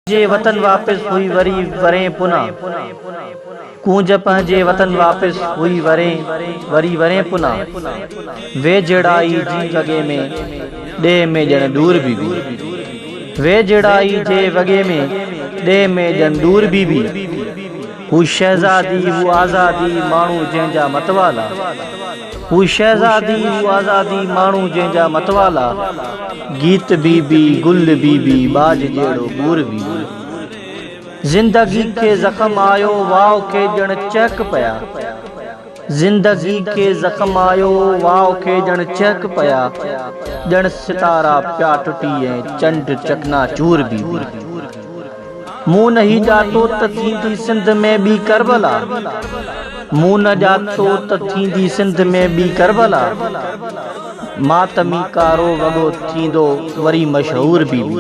जे वतन वापस हुई वरी वरें पुनः, कूंज पंहिंजे वतन वापस हुई वरी वरें पुनः। वे जड़ाई जी वगे में डे में जन दूर भी वे जड़ाई जे वगे में डे में जन दूर भी हू शहजादी हू आज़ादी माण्हू जंहिंजा मतवाला, हू शहजादी हू आज़ादी माण्हू जंहिंजा मतवाला। गीत बीबी गुल बीबी बाज जहिड़ो बूर बीबी। ज़िंदगी के ज़ख़्म आयो वाव के ॼण चहक पया, ज़िंदगी के ज़ख़्म आयो वाव के ॼण चहक पया। ॼण सितारा प्या टुटी ऐं चंड चकना चूर बीबी। मूं न ही ॼातो त थींदी सिंध में ॿी करबला, मूं न ॼातो त थींदी सिंध में ॿी करबला। मातमी कारो वॻो थींदो वरी मशहूर बीबी।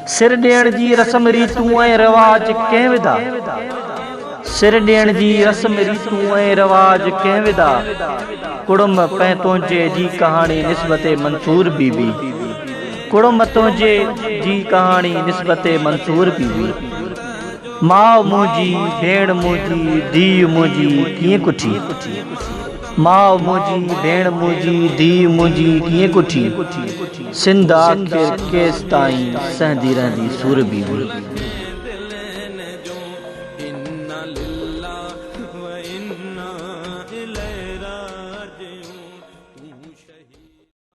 सिर ॾियण जी रस्म रीतूं ऐं रवाज कंहिं विधा, सिर ॾियण जी रस्म रीतूं ऐं रवाज कंहिं विधा। कुड़म तुंहिंजे जी कहाणी निस्बते मंसूर बीबी, कुड़म तुंहिंजे जी कहाणी निस्बते मंसूर बीबी। माउ मुंहिंजी भेण मुंहिंजी धीउ मुंहिंजी कीअं कुठी, माउ मुंहिंजी भेण मुंहिंजी धीउ मुंहिंजी कीअं कुठी। सिंध आख़िर केसि ताईं सहंदी रहंदी सूर बीबी।